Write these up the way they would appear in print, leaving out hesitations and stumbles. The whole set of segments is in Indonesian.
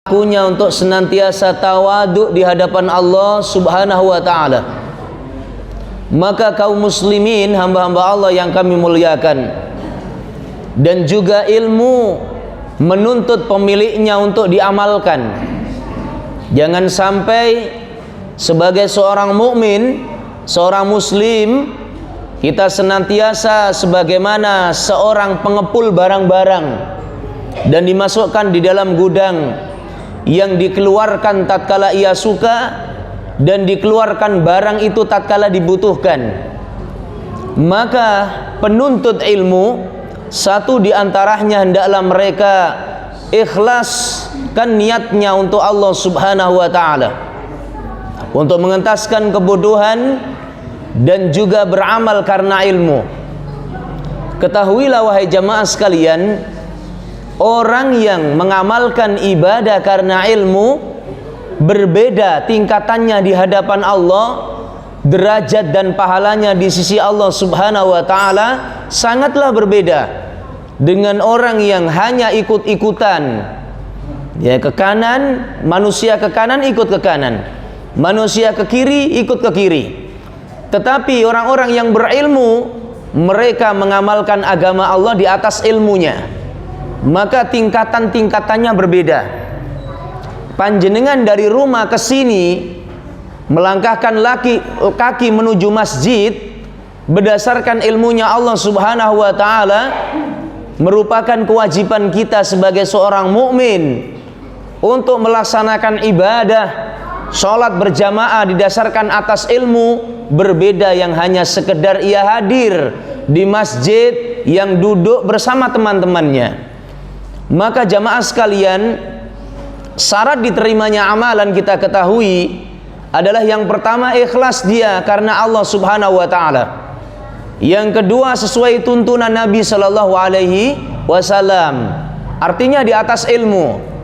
Akunya untuk senantiasa tawaduk di hadapan Allah Subhanahu wa ta'ala. Maka kaum muslimin, hamba-hamba Allah yang kami muliakan, dan juga ilmu menuntut pemiliknya untuk diamalkan. Jangan sampai sebagai seorang mukmin, seorang muslim, kita senantiasa sebagaimana seorang pengepul barang-barang dan dimasukkan di dalam gudang yang dikeluarkan tatkala ia suka dan dikeluarkan barang itu tatkala dibutuhkan. Maka penuntut ilmu, satu di antaranya hendaklah mereka ikhlaskan niatnya untuk Allah Subhanahu wa ta'ala, untuk mengentaskan kebodohan dan juga beramal karena ilmu. Ketahuilah wahai jamaah sekalian, orang yang mengamalkan ibadah karena ilmu berbeda tingkatannya di hadapan Allah, derajat dan pahalanya di sisi Allah Subhanahu wa ta'ala sangatlah berbeda dengan orang yang hanya ikut-ikutan. Ya, ke kanan, manusia ke kanan ikut ke kanan, manusia ke kiri ikut ke kiri. Tetapi orang-orang yang berilmu, mereka mengamalkan agama Allah di atas ilmunya, maka tingkatan-tingkatannya berbeda. Panjenengan dari rumah ke sini melangkahkan kaki menuju masjid berdasarkan ilmunya Allah Subhanahu wa ta'ala, merupakan kewajiban kita sebagai seorang mukmin untuk melaksanakan ibadah sholat berjamaah didasarkan atas ilmu, berbeda yang hanya sekedar ia hadir di masjid yang duduk bersama teman-temannya. Maka jamaah sekalian, syarat diterimanya amalan kita ketahui adalah yang pertama ikhlas dia karena Allah Subhanahu wa ta'ala. Yang kedua sesuai tuntunan Nabi sallallahu alaihi wasallam, artinya di atas ilmu.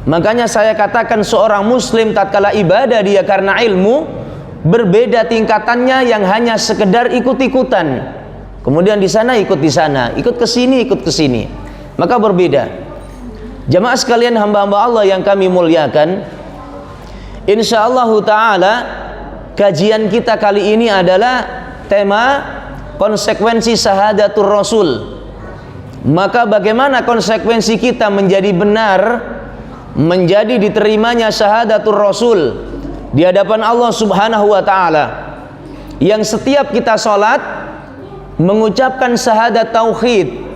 Makanya saya katakan seorang muslim tatkala ibadah dia karena ilmu, berbeda tingkatannya yang hanya sekedar ikut-ikutan. Kemudian di sana ikut di sana, ikut ke sini ikut ke sini, maka berbeda. Jamaah sekalian, hamba-hamba Allah yang kami muliakan, insyaallah ta'ala kajian kita kali ini adalah tema konsekuensi syahadatur Rasul. Maka bagaimana konsekuensi kita menjadi benar, menjadi diterimanya syahadatur Rasul di hadapan Allah Subhanahu wa ta'ala, yang setiap kita sholat mengucapkan syahadat tauhid.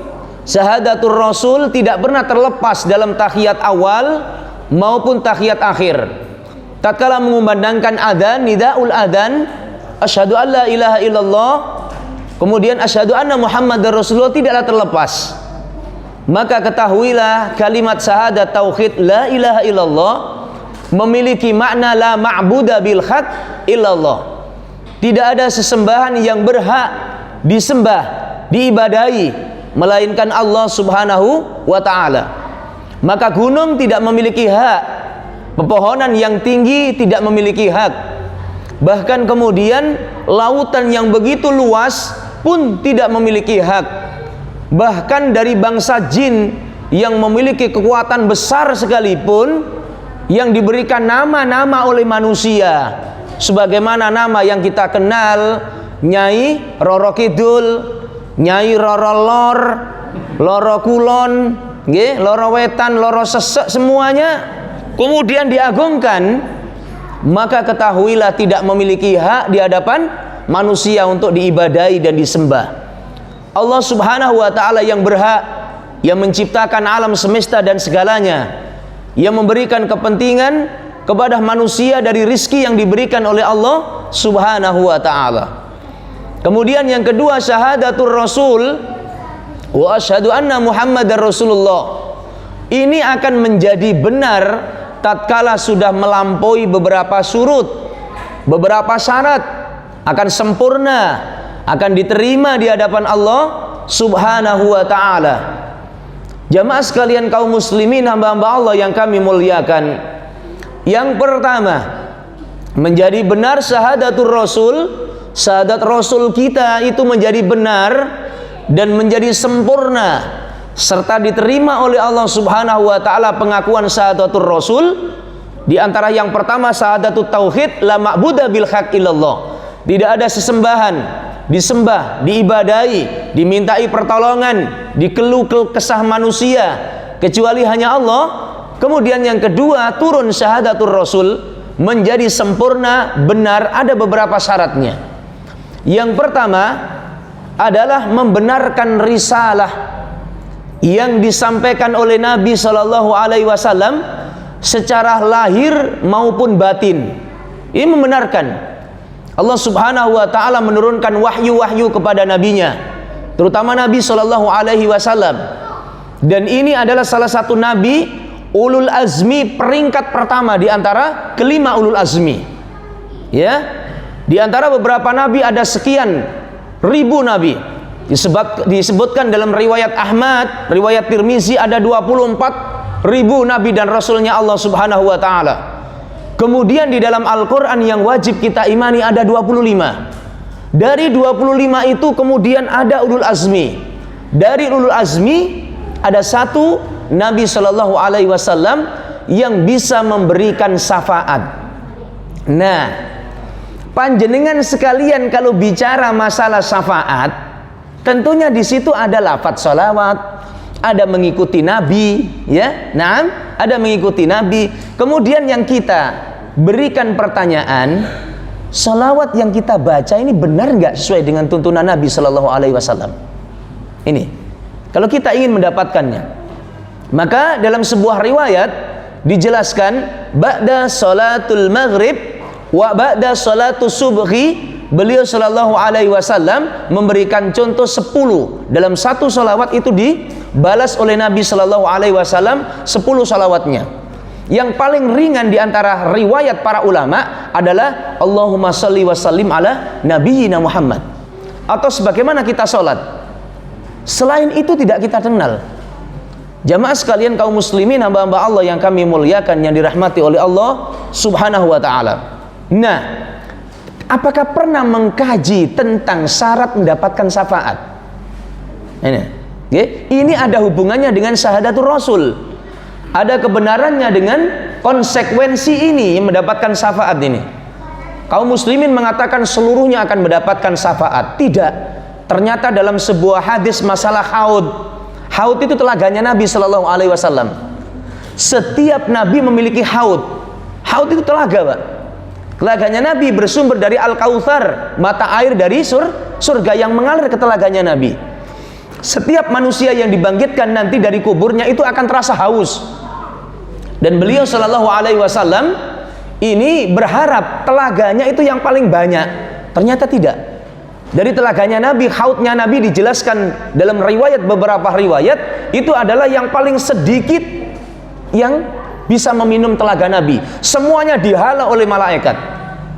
Syahadatur Rasul tidak pernah terlepas dalam tahiyat awal maupun tahiyat akhir. Tatkala mengumandangkan adzan, nidaul adzan, asyhadu an la ilaha illallah, kemudian asyhadu anna Muhammadar Rasulullah, tidaklah terlepas. Maka ketahuilah kalimat syahadat tauhid la ilaha illallah memiliki makna la ma'buda bil haq illallah. Tidak ada sesembahan yang berhak disembah, diibadahi melainkan Allah Subhanahu wa ta'ala. Maka gunung tidak memiliki hak, pepohonan yang tinggi tidak memiliki hak, bahkan kemudian lautan yang begitu luas pun tidak memiliki hak. Bahkan dari bangsa jin yang memiliki kekuatan besar sekalipun, yang diberikan nama-nama oleh manusia, sebagaimana nama yang kita kenal, Nyai Roro Kidul, Nyai Roro Lor, Loro Kulon, Loro Wetan, Loro Sesek, semuanya kemudian diagungkan, maka ketahuilah tidak memiliki hak di hadapan manusia untuk diibadahi dan disembah. Allah Subhanahu wa ta'ala yang berhak, yang menciptakan alam semesta dan segalanya, yang memberikan kepentingan kepada manusia dari rizki yang diberikan oleh Allah Subhanahu wa ta'ala. Kemudian yang kedua syahadatur Rasul wa asyhadu anna Muhammadar Rasulullah. Ini akan menjadi benar tatkala sudah melampaui beberapa surut, beberapa syarat, akan sempurna, akan diterima di hadapan Allah Subhanahu wa ta'ala. Jamaah sekalian kaum muslimin, hamba-hamba Allah yang kami muliakan, yang pertama menjadi benar syahadatur Rasul, syahadat Rasul kita itu menjadi benar dan menjadi sempurna serta diterima oleh Allah Subhanahu wa taala pengakuan syahadatul rasul. Di antara yang pertama syahadatut tauhid, la ma'budu bil haqq illallah. Tidak ada sesembahan disembah, diibadahi, dimintai pertolongan, dikeluh kesah manusia kecuali hanya Allah. Kemudian yang kedua, turun syahadatul rasul menjadi sempurna, benar, ada beberapa syaratnya. Yang pertama adalah membenarkan risalah yang disampaikan oleh Nabi Shallallahu Alaihi Wasallam secara lahir maupun batin. Ini membenarkan. Allah Subhanahu wa taala menurunkan wahyu-wahyu kepada nabinya, terutama Nabi Shallallahu Alaihi Wasallam. Dan ini adalah salah satu nabi ulul azmi, peringkat pertama di antara kelima ulul azmi. Ya. Di antara beberapa nabi ada sekian ribu nabi. Disebutkan dalam riwayat Ahmad, riwayat Tirmizi ada 24 ribu nabi dan rasulnya Allah Subhanahu wa taala. Kemudian di dalam Al-Qur'an yang wajib kita imani ada 25. Dari 25 itu kemudian ada ulul azmi. Dari ulul azmi ada satu Nabi Shallallahu Alaihi Wasallam yang bisa memberikan syafaat. Nah, panjenengan sekalian kalau bicara masalah syafaat, tentunya di situ ada lafadz sholawat, ada mengikuti Nabi, ya, nah, ada mengikuti Nabi. Kemudian yang kita berikan pertanyaan, sholawat yang kita baca ini benar nggak sesuai dengan tuntunan Nabi Shallallahu Alaihi Wasallam? Ini, kalau kita ingin mendapatkannya, maka dalam sebuah riwayat dijelaskan, ba'da sholatul maghrib wa ba'da sholatul subhi, beliau Shallallahu Alaihi Wasallam memberikan contoh 10. Dalam satu salawat itu dibalas oleh Nabi Shallallahu Alaihi Wasallam 10 salawatnya. Yang paling ringan di antara riwayat para ulama adalah Allahumma sholli wa sallim ala nabiyyina Muhammad, atau sebagaimana kita sholat. Selain itu tidak kita kenal. Jamaah sekalian kaum muslimin, hamba-hamba Allah yang kami muliakan, yang dirahmati oleh Allah Subhanahu wa taala. Nah, apakah pernah mengkaji tentang syarat mendapatkan syafaat? Ini ada hubungannya dengan syahadatul rasul. Ada kebenarannya dengan konsekuensi ini yang mendapatkan syafaat ini. Kaum muslimin mengatakan seluruhnya akan mendapatkan syafaat. Tidak. Ternyata dalam sebuah hadis masalah haud. Haud itu telaganya Nabi Shallallahu Alaihi Wasallam. Setiap nabi memiliki haud. Haud itu telaga, Pak. Telaganya Nabi bersumber dari Al-Kautsar, mata air dari surga yang mengalir ke telaganya Nabi. Setiap manusia yang dibangkitkan nanti dari kuburnya itu akan terasa haus. Dan beliau Shallallahu Alaihi Wasallam ini berharap telaganya itu yang paling banyak. Ternyata tidak. Dari telaganya Nabi, haudnya Nabi dijelaskan dalam riwayat, beberapa riwayat, itu adalah yang paling sedikit yang bisa meminum telaga Nabi. Semuanya dihala oleh malaikat.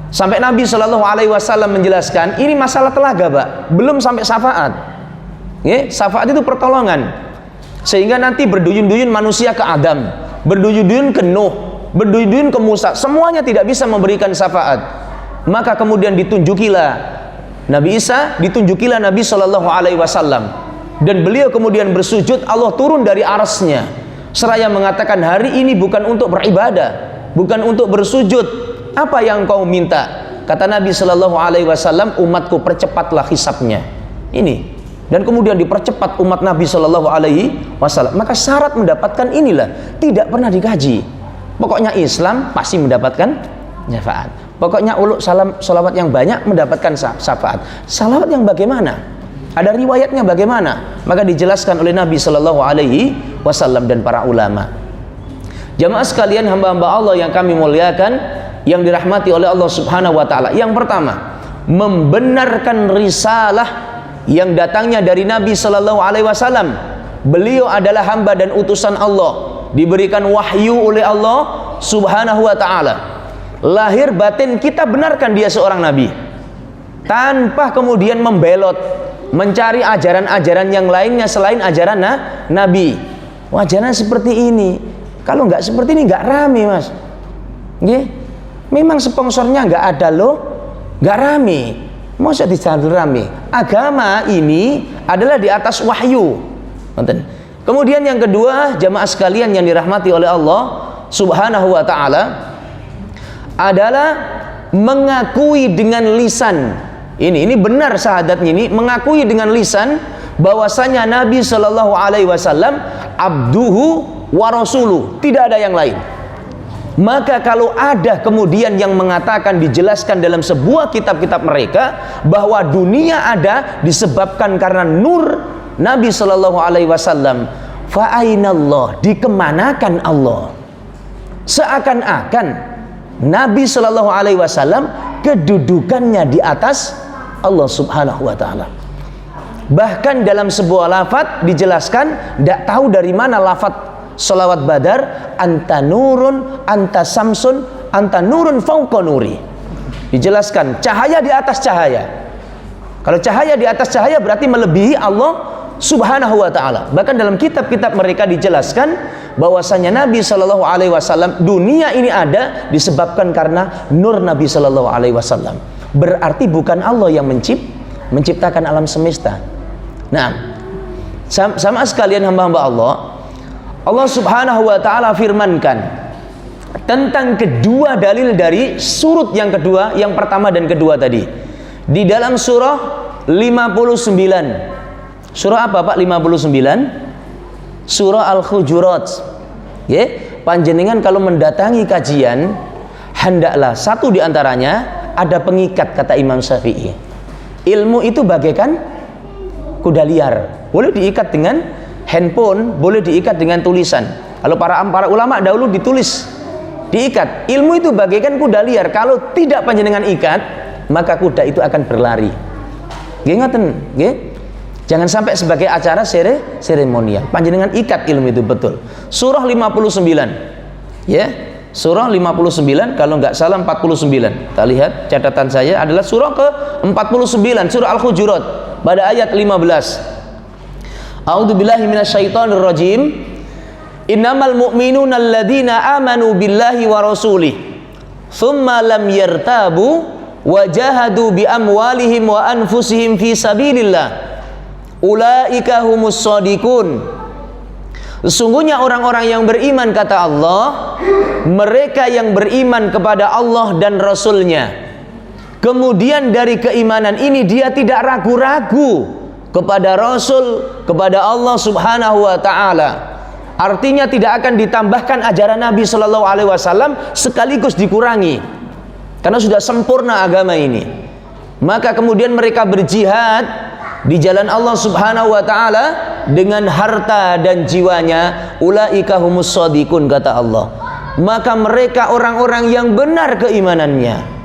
Sampai Nabi Shallallahu Alaihi Wasallam menjelaskan, ini masalah telaga, Pak, belum sampai syafaat. Syafaat itu pertolongan. Sehingga nanti berduyun-duyun manusia ke Adam, berduyun-duyun ke Nuh, berduyun-duyun ke Musa, semuanya tidak bisa memberikan syafaat. Maka kemudian ditunjukilah Nabi Isa, ditunjukilah Nabi Shallallahu Alaihi Wasallam, dan beliau kemudian bersujud. Allah turun dari arsy-Nya seraya mengatakan, hari ini bukan untuk beribadah, bukan untuk bersujud. Apa yang kau minta? Kata Nabi Shallallahu Alaihi Wasallam, umatku percepatlah hisabnya. Ini. Dan kemudian dipercepat umat Nabi Shallallahu Alaihi Wasallam. Maka syarat mendapatkan inilah tidak pernah dikaji. Pokoknya Islam pasti mendapatkan syafaat. Pokoknya salawat yang banyak mendapatkan syafaat. Salawat yang bagaimana? Ada riwayatnya bagaimana? Maka dijelaskan oleh Nabi Shallallahu Alaihi Wasallam dan para ulama. Jamaah sekalian, hamba-hamba Allah yang kami muliakan, yang dirahmati oleh Allah Subhanahu Wa Taala. Yang pertama, membenarkan risalah yang datangnya dari Nabi Shallallahu Alaihi Wasallam. Beliau adalah hamba dan utusan Allah, diberikan wahyu oleh Allah Subhanahu Wa Taala. Lahir batin kita benarkan dia seorang nabi, tanpa kemudian membelot, mencari ajaran-ajaran yang lainnya selain ajaran Nabi. Ajaran seperti ini, kalau nggak seperti ini nggak rame, Mas. Memang sponsornya nggak ada loh, nggak rame. Masa dicampur rame? Agama ini adalah di atas wahyu. Kemudian yang kedua, jamaah sekalian yang dirahmati oleh Allah Subhanahu wa taala, adalah mengakui dengan lisan. Ini benar syahadatnya, ini mengakui dengan lisan bahwasanya Nabi Shallallahu alaihi wasallam abduhu wa rasuluh, tidak ada yang lain. Maka kalau ada kemudian yang mengatakan, dijelaskan dalam sebuah kitab-kitab mereka bahwa dunia ada disebabkan karena nur Nabi Shallallahu alaihi wasallam, fa ainallah, dikemanakan Allah? Seakan-akan Nabi Shallallahu alaihi wasallam kedudukannya di atas Allah Subhanahu wa taala. Bahkan dalam sebuah lafaz dijelaskan, tidak tahu dari mana lafaz salawat Badar, anta nurun, anta samsun, anta nurun fauqa nuri. Dijelaskan cahaya di atas cahaya. Kalau cahaya di atas cahaya berarti melebihi Allah Subhanahu wa taala. Bahkan dalam kitab-kitab mereka dijelaskan bahwasanya Nabi Shallallahu alaihi wasallam, dunia ini ada disebabkan karena nur Nabi Shallallahu alaihi wasallam. Berarti bukan Allah yang menciptakan alam semesta. Nah, sama sekalian hamba-hamba Allah, Allah Subhanahu wa taala firmankan tentang kedua dalil dari surut yang kedua, yang pertama dan kedua tadi. Di dalam surah 59. Surah apa Pak 59? Surah Al-Hujurat. Panjenengan kalau mendatangi kajian, hendaklah satu di antaranya ada pengikat, kata Imam Syafi'i. Ilmu itu bagaikan kuda liar. Boleh diikat dengan handphone, boleh diikat dengan tulisan. Kalau para ulama dahulu ditulis, diikat. Ilmu itu bagaikan kuda liar. Kalau tidak panjenengan ikat, maka kuda itu akan berlari. Ingaten, jangan sampai sebagai acara seremonial. Panjenengan ikat ilmu itu betul. Surah 59. Surah 59, kalau nggak salah 49. Kita lihat catatan saya adalah surah ke-49, surah Al-Hujurat pada ayat 15. A'udzubillahi minasyaitonir rajim. Innamal mu'minuna alladzina amanu billahi wa rasulih tsumma lam yartabu wa jahadu bi amwalihim wa anfusihim fi sabilillah. Ulaika humus shadiqun. Sesungguhnya orang-orang yang beriman, kata Allah, mereka yang beriman kepada Allah dan Rasulnya, kemudian dari keimanan ini dia tidak ragu-ragu kepada Rasul, kepada Allah Subhanahu wa ta'ala. Artinya tidak akan ditambahkan ajaran Nabi Shallallahu alaihi wasallam sekaligus dikurangi, karena sudah sempurna agama ini. Maka kemudian mereka berjihad di jalan Allah Subhanahu wa taala dengan harta dan jiwanya. Ulaika humus shadiqun, kata Allah. Maka mereka orang-orang yang benar keimanannya.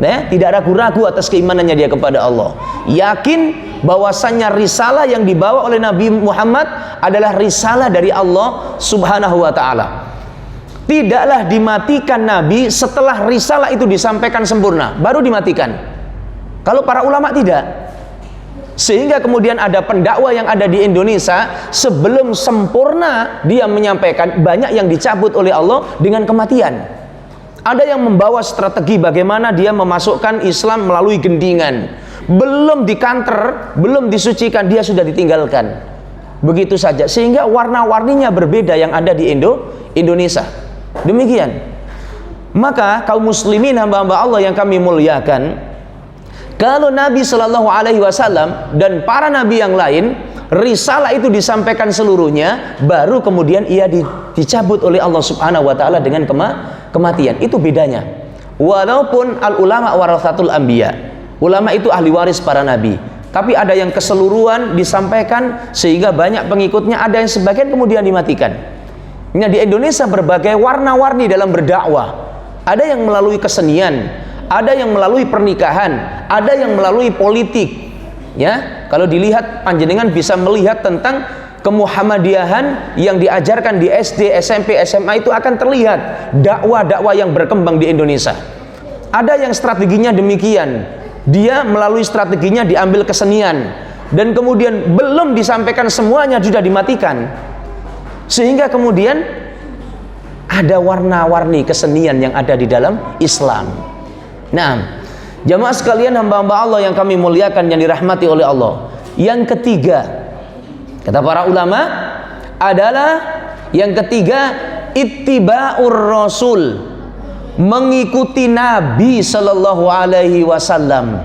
Tidak ragu-ragu atas keimanannya dia kepada Allah. Yakin bahwasannya risalah yang dibawa oleh Nabi Muhammad adalah risalah dari Allah Subhanahu wa taala. Tidaklah dimatikan Nabi setelah risalah itu disampaikan sempurna, baru dimatikan. Kalau para ulama tidak. Sehingga kemudian ada pendakwa yang ada di Indonesia, sebelum sempurna dia menyampaikan, banyak yang dicabut oleh Allah dengan kematian. Ada yang membawa strategi bagaimana dia memasukkan Islam melalui gendingan. Belum dikanter, belum disucikan, dia sudah ditinggalkan. Begitu saja, sehingga warna-warninya berbeda yang ada di Indonesia. Demikian. Maka kaum muslimin, hamba-hamba Allah yang kami muliakan, kalau Nabi Shallallahu alaihi wasallam dan para nabi yang lain, risalah itu disampaikan seluruhnya, baru kemudian ia dicabut oleh Allah Subhanahu wa taala dengan kematian. Itu bedanya. Walaupun al ulama warathatul anbiya, ulama itu ahli waris para nabi, tapi ada yang keseluruhan disampaikan sehingga banyak pengikutnya, ada yang sebagian kemudian dimatikan. Nah, di Indonesia berbagai warna-warni dalam berdakwah. Ada yang melalui kesenian, ada yang melalui pernikahan, ada yang melalui politik. Kalau dilihat, panjenengan bisa melihat tentang kemuhammadiyahan yang diajarkan di SD, SMP, SMA, itu akan terlihat dakwah-dakwah yang berkembang di Indonesia. Ada yang strateginya demikian, dia melalui strateginya diambil kesenian, dan kemudian belum disampaikan semuanya sudah dimatikan, sehingga kemudian ada warna-warni kesenian yang ada di dalam Islam. Nah, jamaah sekalian, hamba-hamba Allah yang kami muliakan, yang dirahmati oleh Allah, yang ketiga, kata para ulama, adalah yang ketiga, ittiba'ur rasul, mengikuti Nabi sallallahu alaihi wasallam,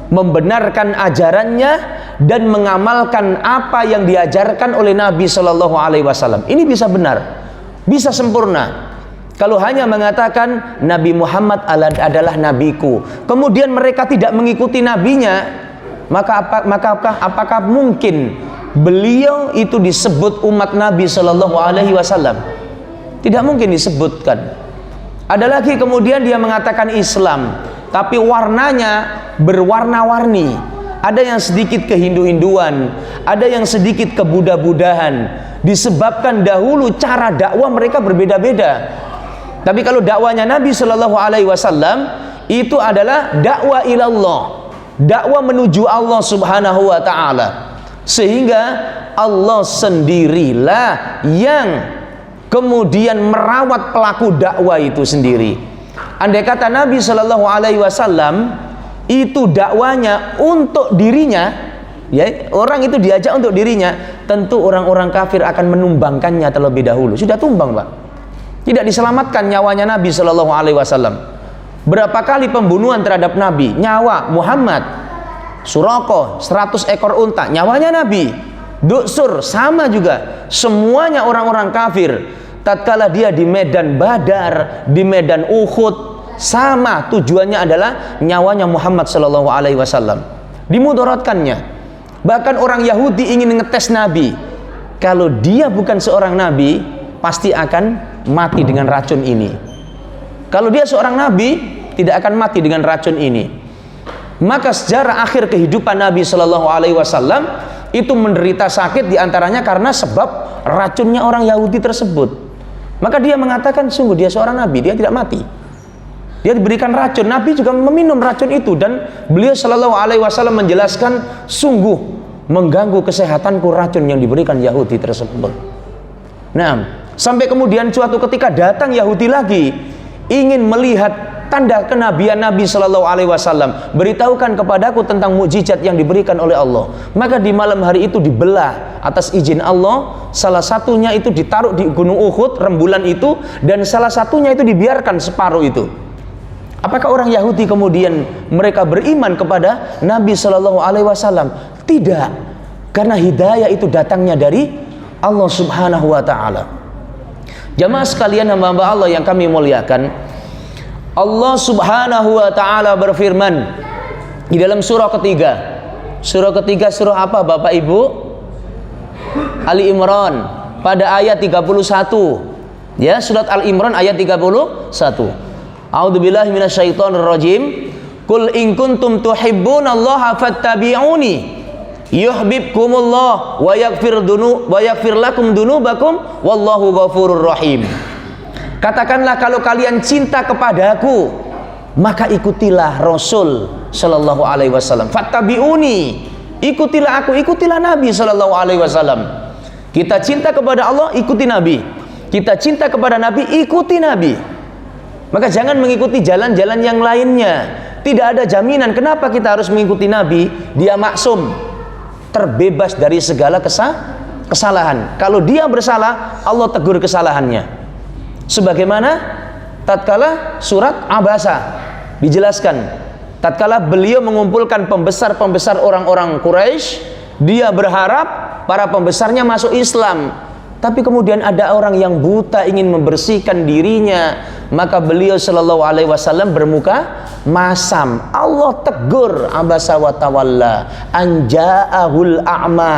membenarkan ajarannya dan mengamalkan apa yang diajarkan oleh Nabi sallallahu alaihi wasallam. Ini bisa benar, bisa sempurna. Kalau hanya mengatakan Nabi Muhammad adalah nabiku, kemudian mereka tidak mengikuti nabinya, maka apakah mungkin beliau itu disebut umat Nabi sallallahu alaihi wasallam? Tidak mungkin disebutkan. Ada lagi kemudian dia mengatakan Islam, tapi warnanya berwarna-warni. Ada yang sedikit kehindu-hinduan, ada yang sedikit kebuddha-budahan. Disebabkan dahulu cara dakwah mereka berbeda-beda. Tapi kalau dakwanya Nabi Shallallahu Alaihi Wasallam itu adalah dakwah ilallah, dakwah menuju Allah Subhanahu Wa Taala, sehingga Allah sendirilah yang kemudian merawat pelaku dakwah itu sendiri. Andai kata Nabi Shallallahu Alaihi Wasallam itu dakwanya untuk dirinya, ya, orang itu diajak untuk dirinya, tentu orang-orang kafir akan menumbangkannya terlebih dahulu. Sudah tumbang, Pak. Tidak diselamatkan nyawanya Nabi Shallallahu Alaihi Wasallam. Berapa kali pembunuhan terhadap Nabi? Nyawa Muhammad, Suraqah 100 ekor unta, nyawanya Nabi. Duksur sama juga, semuanya orang-orang kafir. Tatkala dia di medan Badar, di medan Uhud, sama tujuannya adalah nyawanya Muhammad Shallallahu Alaihi Wasallam. Dimudaratkannya. Bahkan orang Yahudi ingin ngetes Nabi. Kalau dia bukan seorang Nabi, pasti akan mati dengan racun ini. Kalau dia seorang Nabi, tidak akan mati dengan racun ini. Maka sejarah akhir kehidupan Nabi Shallallahu Alaihi Wasallam itu menderita sakit diantaranya karena sebab racunnya orang Yahudi tersebut. Maka dia mengatakan sungguh dia seorang Nabi, dia tidak mati. Dia diberikan racun, Nabi juga meminum racun itu, dan beliau Shallallahu Alaihi Wasallam menjelaskan sungguh mengganggu kesehatanku racun yang diberikan Yahudi tersebut. Nah, sampai kemudian suatu ketika datang Yahudi lagi ingin melihat tanda kenabian Nabi Shallallahu Alaihi Wasallam, beritahukan kepadaku tentang mukjizat yang diberikan oleh Allah. Maka di malam hari itu dibelah atas izin Allah. Salah satunya itu ditaruh di Gunung Uhud, rembulan itu, dan salah satunya itu dibiarkan separuh itu. Apakah orang Yahudi kemudian mereka beriman kepada Nabi Shallallahu Alaihi Wasallam? Tidak, karena hidayah itu datangnya dari Allah Subhanahu Wa Taala. Jamaah sekalian, hamba-hamba Allah yang kami muliakan, Allah Subhanahu Wa Taala berfirman di dalam surah ketiga. Surah ketiga surah apa Bapak Ibu? Ali Imran pada ayat 31. Ya, surat Al Imran ayat 31. A'udzubillahi minasyaitonirrajim. Qul in kuntum tuhibbunallaha fattabi'uni yuhibbukumullah wa yaghfir lakum dunubakum wallahu ghafurur rahim. Katakanlah kalau kalian cinta kepadaku, maka ikutilah Rasul Shallallahu Alaihi Wasallam. Fattabi'uni, ikutilah aku, ikutilah Nabi Shallallahu Alaihi Wasallam. Kita cinta kepada Allah, ikuti Nabi. Kita cinta kepada Nabi, ikuti Nabi. Maka jangan mengikuti jalan-jalan yang lainnya. Tidak ada jaminan kenapa kita harus mengikuti Nabi. Dia maksum, terbebas dari segala kesalahan. Kalau dia bersalah, Allah tegur kesalahannya. Sebagaimana tatkala surat Abasa dijelaskan, tatkala beliau mengumpulkan pembesar-pembesar orang-orang Quraisy, dia berharap para pembesarnya masuk Islam. Tapi kemudian ada orang yang buta ingin membersihkan dirinya, maka beliau Shallallahu Alaihi Wasallam bermuka masam. Allah tegur, abasa wa tawalla anja'ahul a'ma.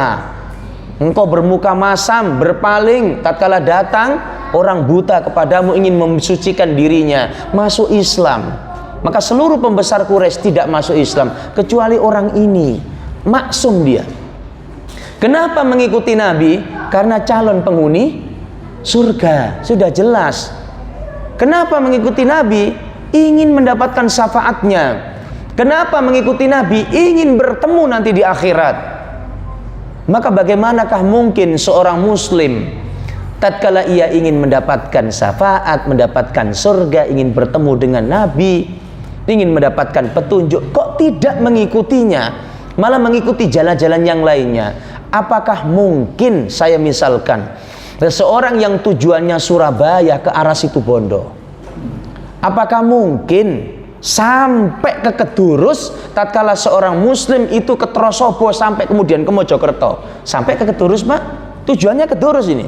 Engkau bermuka masam, berpaling tatkala datang orang buta kepadamu ingin mensucikan dirinya, masuk Islam. Maka seluruh pembesar Quraisy tidak masuk Islam kecuali orang ini, maksum dia. Kenapa mengikuti Nabi? Karena calon penghuni surga, sudah jelas. Kenapa mengikuti Nabi? Ingin mendapatkan syafaatnya. Kenapa mengikuti Nabi? Ingin bertemu nanti di akhirat. Maka bagaimanakah mungkin seorang muslim tatkala ia ingin mendapatkan syafaat, mendapatkan surga, ingin bertemu dengan Nabi, ingin mendapatkan petunjuk, kok tidak mengikutinya, malah mengikuti jalan-jalan yang lainnya? Apakah mungkin saya misalkan seseorang yang tujuannya Surabaya ke arah Situbondo, apakah mungkin sampai ke Kedurus tatkala seorang muslim itu ke Trosobo sampai kemudian ke Mojokerto? Sampai ke Kedurus, Pak. Tujuannya Kedurus ini.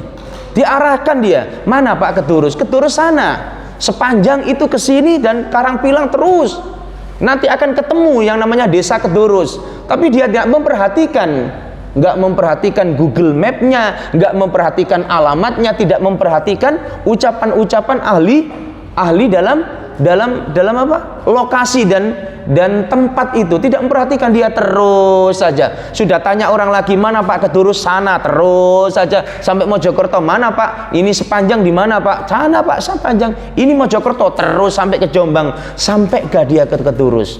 Diarahkan dia. Mana Pak Kedurus? Kedurus sana. Sepanjang itu ke sini dan Karangpilang terus. Nanti akan ketemu yang namanya desa Kedurus. Tapi dia tidak memperhatikan, nggak memperhatikan Google Map-nya, nggak memperhatikan alamatnya, tidak memperhatikan ucapan-ucapan ahli dalam apa? Lokasi dan tempat itu, tidak memperhatikan, dia terus saja. Sudah tanya orang lagi, mana Pak Kedurus? Sana, terus saja sampai Mojokerto. Mana Pak? Ini sepanjang di mana Pak? Sana Pak, sepanjang. Ini Mojokerto, terus sampai ke Jombang. Sampai gak dia ke Kedurus?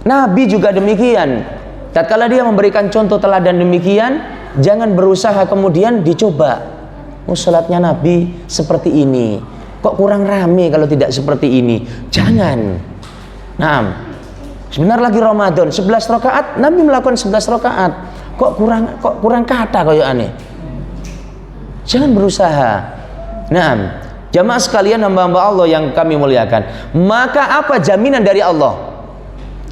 Nabi juga demikian. Tatkala dia memberikan contoh teladan demikian, jangan berusaha kemudian dicoba. Oh, salatnya Nabi seperti ini, kok kurang rame kalau tidak seperti ini. Jangan. Nah, sebentar lagi Ramadan, 11 rakaat, Nabi melakukan 11 rakaat. Kok kurang kata kayak aneh. Jangan berusaha. Nah, jamaah sekalian, hamba-hamba Allah yang kami muliakan, maka apa jaminan dari Allah?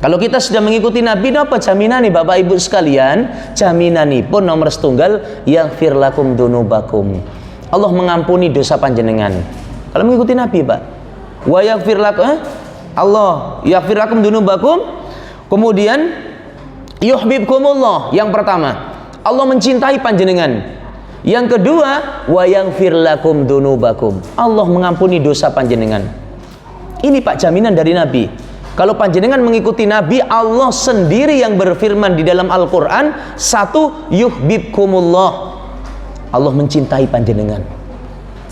Kalau kita sudah mengikuti Nabi, apa jaminan nih Bapak Ibu sekalian? Jaminan nih pun nomor setunggal, yaghfir lakum dunubakum. Allah mengampuni dosa panjenengan. Kalau mengikuti Nabi, Pak. Wa yaghfir lakum, Allah yaghfir lakum dunubakum. Kemudian yuhibbukumullah. Yang pertama, Allah mencintai panjenengan. Yang kedua, wa yaghfir lakum dunubakum. Allah mengampuni dosa panjenengan. Ini Pak jaminan dari Nabi. Kalau panjenengan mengikuti Nabi, Allah sendiri yang berfirman di dalam Al-Quran, satu, yuhibbukumullah. Allah mencintai panjenengan.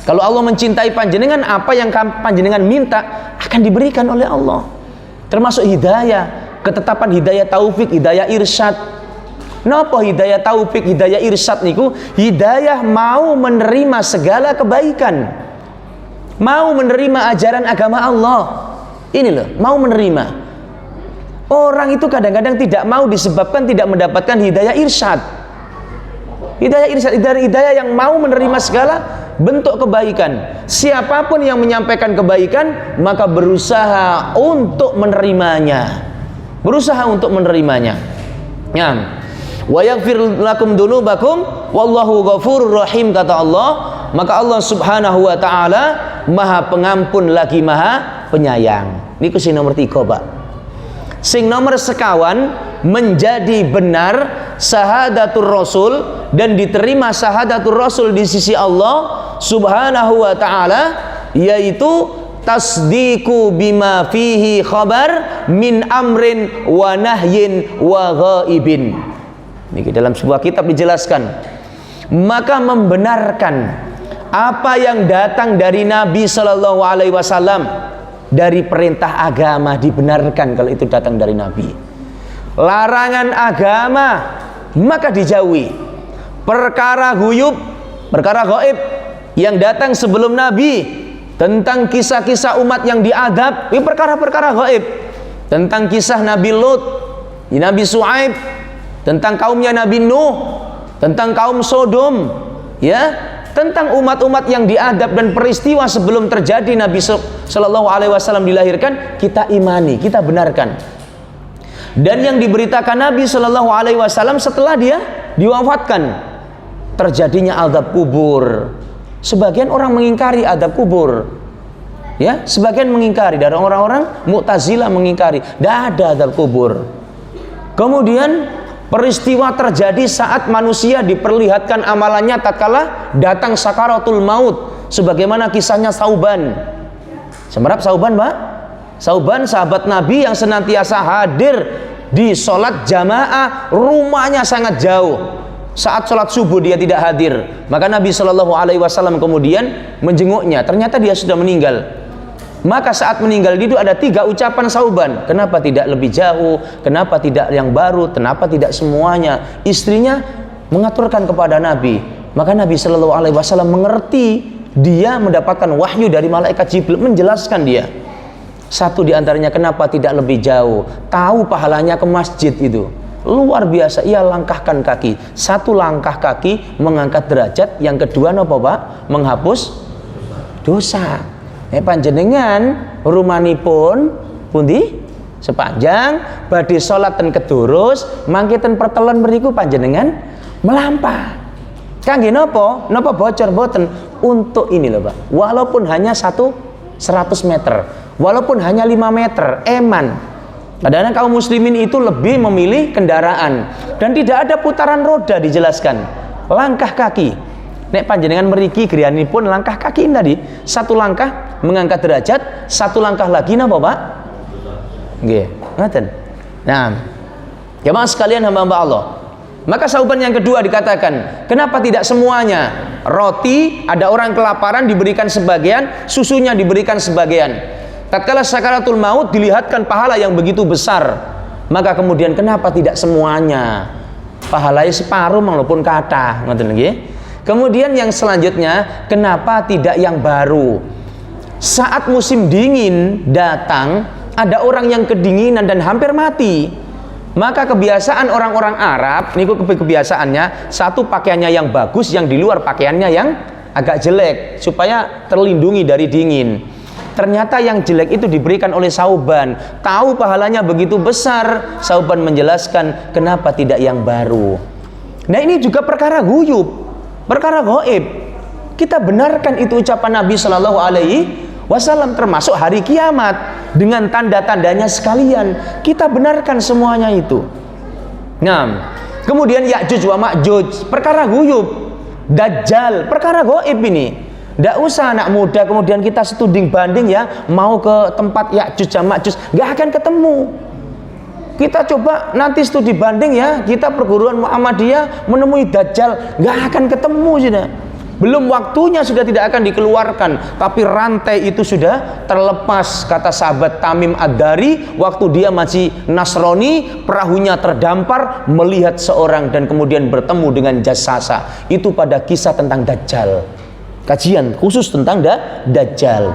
Kalau Allah mencintai panjenengan, apa yang panjenengan minta akan diberikan oleh Allah. Termasuk hidayah, ketetapan hidayah taufik, hidayah irsyad. Napa hidayah taufik, hidayah irsyad niku? Hidayah mau menerima segala kebaikan, mau menerima ajaran agama Allah. Ini loh, mau menerima. Orang itu kadang-kadang tidak mau disebabkan tidak mendapatkan hidayah irsyad. Hidayah irsyad, hidayah yang mau menerima segala bentuk kebaikan. Siapapun yang menyampaikan kebaikan, maka berusaha untuk menerimanya. Berusaha untuk menerimanya. Ya. Wa yaghfir lakum dunubakum wallahu ghafurur rahim, kata Allah. Maka Allah Subhanahu wa taala Maha Pengampun lagi Maha Penyayang. Niku sing nomor 3, Pak. Sing nomor sekawan, menjadi benar syahadatul Rasul dan diterima syahadatul Rasul di sisi Allah Subhanahu wa taala, yaitu tasdiqu bima fihi khabar min amrin wa nahyin wa ghaibin. Ini dalam sebuah kitab dijelaskan. Maka membenarkan apa yang datang dari Nabi Sallallahu Alaihi Wasallam dari perintah agama, dibenarkan kalau itu datang dari Nabi. Larangan agama maka dijauhi. Perkara guyub, perkara gaib yang datang sebelum Nabi, tentang kisah-kisah umat yang diadab, ini perkara-perkara gaib. Tentang kisah Nabi Lut, Nabi Shu'aib, tentang kaumnya Nabi Nuh, tentang kaum Sodom, ya, tentang umat-umat yang diadab dan peristiwa sebelum terjadi Nabi Sallallahu Alaihi Wasallam dilahirkan, kita imani, kita benarkan. Dan yang diberitakan Nabi Sallallahu Alaihi Wasallam setelah dia diwafatkan, terjadinya azab kubur. Sebagian orang mengingkari azab kubur, ya, sebagian mengingkari, dari orang-orang Mu'tazilah mengingkari, tidak ada azab kubur. Kemudian peristiwa terjadi saat manusia diperlihatkan amalannya tatkala datang sakaratul maut, sebagaimana kisahnya Sauban. Semerap Sauban, Pak? Sauban sahabat Nabi yang senantiasa hadir di sholat jamaah, rumahnya sangat jauh. Saat sholat subuh dia tidak hadir, maka Nabi Shallallahu Alaihi Wasallam kemudian menjenguknya. Ternyata dia sudah meninggal. Maka saat meninggal itu ada 3 ucapan Sauban. Kenapa tidak lebih jauh? Kenapa tidak yang baru? Kenapa tidak semuanya? Istrinya mengaturkan kepada Nabi. Maka Nabi Shallallahu Alaihi Wasallam mengerti, dia mendapatkan wahyu dari malaikat Jibril menjelaskan dia. Satu diantaranya, kenapa tidak lebih jauh? Tahu pahalanya ke masjid itu. luar biasa. Ia langkahkan kaki, satu langkah kaki mengangkat derajat, yang kedua napa Pak? Menghapus dosa. Panjenengan rumanipun pundi? Sepanjang badhe salat ten kedurus, mangke ten pertelon mriku panjenengan melampah. Kangge napa? Napa bocor boten? Untuk ini loh Pak. Walaupun hanya 100 meter, walaupun hanya 5 meter, eman. Kadang-kadang kaum muslimin itu lebih memilih kendaraan dan tidak ada putaran roda, dijelaskan. Langkah kaki. Nek panjenengan meriki griyanipun langkah kaki tadi, satu langkah mengangkat derajat, satu langkah lagi napa Pak? Nggih, ngoten. Nah, jemaah sekalian hamba-hamba Allah. Maka sahabat yang kedua dikatakan, kenapa tidak semuanya? Roti, ada orang kelaparan diberikan sebagian, susunya diberikan sebagian. Tatkala sakaratul maut dilihatkan pahala yang begitu besar, maka kemudian kenapa tidak semuanya? Pahalanya separuh maupun kata, ngoten nggih. Kemudian yang selanjutnya, kenapa tidak yang baru? Saat musim dingin datang, ada orang yang kedinginan dan hampir mati. Maka kebiasaan orang-orang Arab, niku kebiasaannya, satu pakaiannya yang bagus, yang di luar pakaiannya yang agak jelek, supaya terlindungi dari dingin. Ternyata yang jelek itu diberikan oleh Sauban. Tahu pahalanya begitu besar, Sauban menjelaskan kenapa tidak yang baru. Nah ini juga perkara guyub, perkara gaib. Kita benarkan itu ucapan Nabi Shallallahu Alaihi Wasallam, termasuk hari kiamat dengan tanda-tandanya sekalian. Kita benarkan semuanya itu. Nah, kemudian Ya'juj wa Ma'juj, perkara guyub. Dajjal, perkara gaib ini. Tidak usah anak muda kemudian kita studi banding ya, mau ke tempat Ya'juj dan Ma'juj, nggak akan ketemu. Kita coba nanti studi banding ya, kita perguruan Muhammadiyah menemui Dajjal, nggak akan ketemu sudah. Belum waktunya, sudah tidak akan dikeluarkan, tapi rantai itu sudah terlepas. Kata sahabat Tamim Ad-Dari, waktu dia masih Nasrani, perahunya terdampar, melihat seorang dan kemudian bertemu dengan jasasa. Itu pada kisah tentang Dajjal, kajian khusus tentang Dajjal.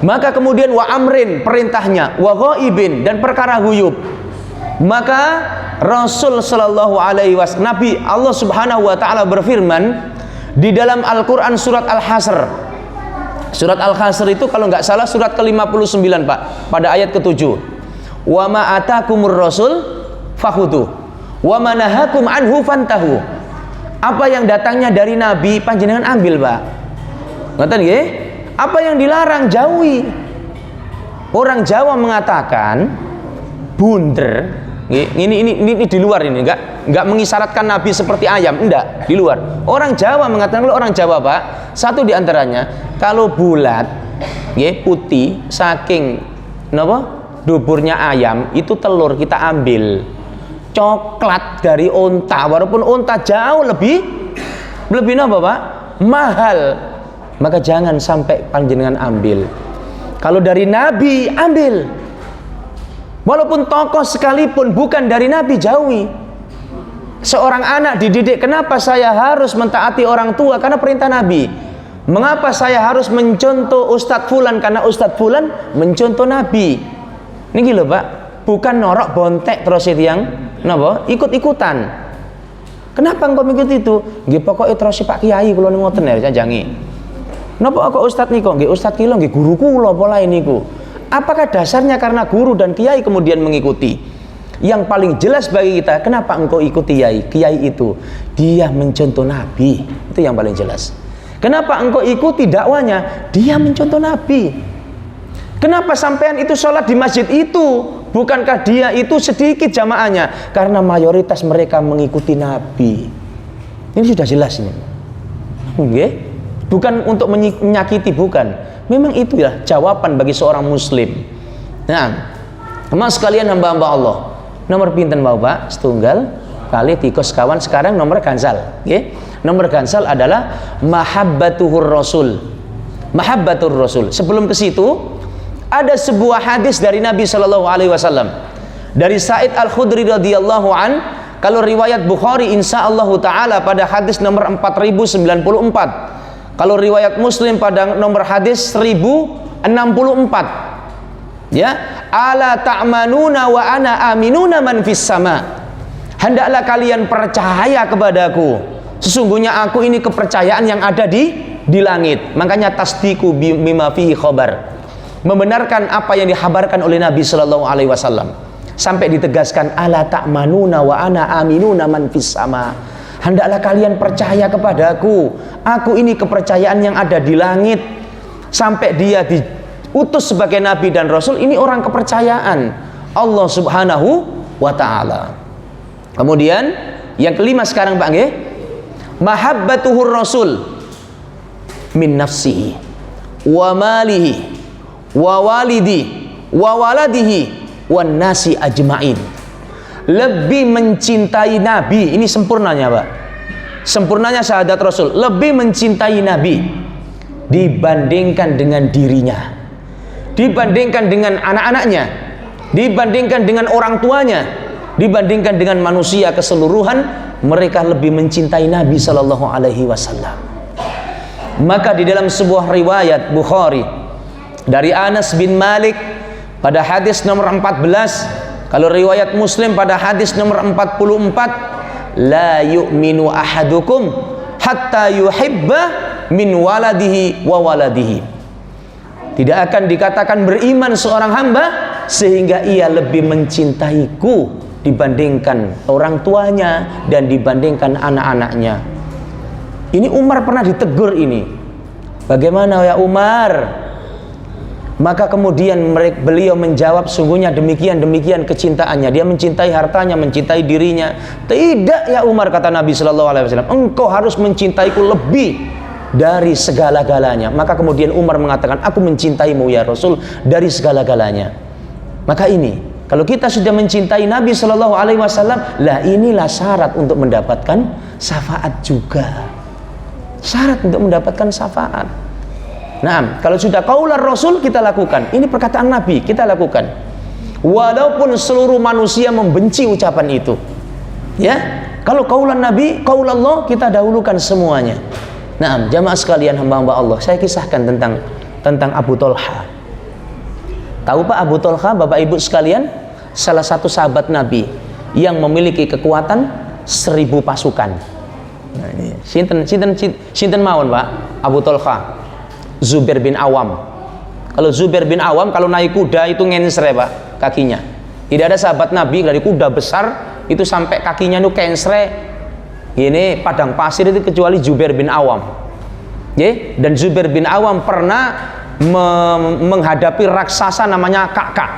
Maka kemudian wa amrin, perintahnya, wa ghaibin, dan perkara guyub. Maka Rasul Shallallahu Alaihi Wasallam, Nabi Allah Subhanahu Wa Taala berfirman di dalam Al-Quran surat Al-Hasr. Surat Al-Hasr itu kalau nggak salah surat ke-59 Pak, pada ayat ke-7. Wa ma atakumur rasul fakhuduh wa ma nahakum anhu fantahu. Apa yang datangnya dari Nabi panjenengan ambil Pak. Ngoten nggih? Apa yang dilarang jauhi. Orang Jawa mengatakan bunder. Ini di luar, ini enggak mengisyaratkan Nabi seperti ayam, enggak, di luar. Orang Jawa mengatakan, kalau orang Jawa Pak, satu di antaranya, kalau bulat, putih, saking duburnya ayam, itu telur kita ambil. Coklat dari unta, walaupun unta jauh lebih napa Pak? Mahal. Maka jangan sampai panjenengan ambil. Kalau dari Nabi ambil. Walaupun tokoh sekalipun bukan dari Nabi, jauhi. Seorang anak dididik, kenapa saya harus mentaati orang tua? Karena perintah Nabi. Mengapa saya harus mencontoh Ustadz Fulan? Karena Ustadz Fulan mencontoh Nabi. Ini lho Pak, bukan norok bontek terus itu yang ikut-ikutan. Kenapa engkau mengikuti itu? Nggih pokoke terus Pak Kiai kula ngoten ya janji. Napa kok Ustadz niku? Nggih Ustadz kula nggih guru kula pola niku. Apakah dasarnya karena guru dan kiai kemudian mengikuti? Yang paling jelas bagi kita, kenapa engkau ikuti kiai? Kiai itu dia mencontoh Nabi, itu yang paling jelas. Kenapa engkau ikuti dakwanya? Dia mencontoh Nabi. Kenapa sampean itu sholat di masjid itu? Bukankah dia itu sedikit jamaahnya? Karena mayoritas mereka mengikuti Nabi. Ini sudah jelas ini. Bukan untuk menyakiti, bukan. Memang itu ya jawaban bagi seorang muslim. Nah, emas sekalian hamba-hamba Allah. Nomor pinten Bapak? Setunggal kali tikos kawan, sekarang nomor gansal. Nomor gansal adalah mahabbatuhur rasul. Mahabbatur rasul. Sebelum ke situ ada sebuah hadis dari Nabi Shallallahu Alaihi Wasallam dari Sa'id Al-Khudri radhiyallahu an. Kalau riwayat Bukhari insyaallah taala pada hadis nomor 4094. Kalau riwayat Muslim pada nomor hadis 1064. Ya, ala ta'manuna wa ana aminuna man fis sama. hendaklah kalian percaya kepadaku, sesungguhnya aku ini kepercayaan yang ada di langit. Makanya tasdiku bima fihi khabar, membenarkan apa yang dihabarkan oleh Nabi Shallallahu Alaihi Wasallam, sampai ditegaskan ala ta'manuna wa ana aminuna man fis sama. Hendaklah kalian percaya kepadaku, aku ini kepercayaan yang ada di langit. Sampai dia diutus sebagai nabi dan rasul, ini orang kepercayaan Allah Subhanahu wa taala. Kemudian yang kelima sekarang Pak nggih, mahabbatuhur rasul min nafsihi wa malihi wa walidi wa waladihi wan nasi ajmain. Lebih mencintai nabi, ini sempurnanya Pak, sempurnanya syahadat rasul, lebih mencintai nabi dibandingkan dengan dirinya, dibandingkan dengan anak-anaknya, dibandingkan dengan orang tuanya, dibandingkan dengan manusia keseluruhan. Mereka lebih mencintai Nabi Shallallahu Alaihi Wasallam. Maka di dalam sebuah riwayat Bukhari dari Anas bin Malik pada hadis nomor 14, kalau riwayat Muslim pada hadis nomor 44, la yu'minu ahadukum hatta yuhibba min waladihi wa waladihi. Tidak akan dikatakan beriman seorang hamba sehingga ia lebih mencintaiku dibandingkan orang tuanya dan dibandingkan anak-anaknya. Ini Umar pernah ditegur ini. Bagaimana ya Umar? Maka kemudian beliau menjawab, sungguhnya demikian kecintaannya. Dia mencintai hartanya, mencintai dirinya. Tidak ya Umar, kata Nabi Shallallahu Alaihi Wasallam, engkau harus mencintaiku lebih dari segala-galanya. Maka kemudian Umar mengatakan, aku mencintaimu ya Rasul dari segala-galanya. Maka ini, kalau kita sudah mencintai Nabi Shallallahu Alaihi Wasallam, lah inilah syarat untuk mendapatkan syafaat juga. Syarat untuk mendapatkan syafaat. Nah, kalau sudah kaular Rasul kita lakukan. Ini perkataan Nabi kita lakukan. Walaupun seluruh manusia membenci ucapan itu. Ya, kalau kaulan Nabi, kaulallah kita dahulukan semuanya. Nah, jamaah sekalian hamba-hamba Allah, saya kisahkan tentang Abu Thalha. Tahu Pak Abu Thalha, Bapak Ibu sekalian, salah satu sahabat Nabi yang memiliki kekuatan 1000 pasukan. Nah, ini sinten mawon Pak Abu Thalha? Zubair bin Awam. Kalau Zubair bin Awam kalau naik kuda itu ngensre Pak kakinya. Tidak ada sahabat Nabi dari kuda besar itu sampai kakinya itu kensre ini padang pasir itu kecuali Zubair bin Awam. Dan Zubair bin Awam pernah menghadapi raksasa namanya Ka'kak.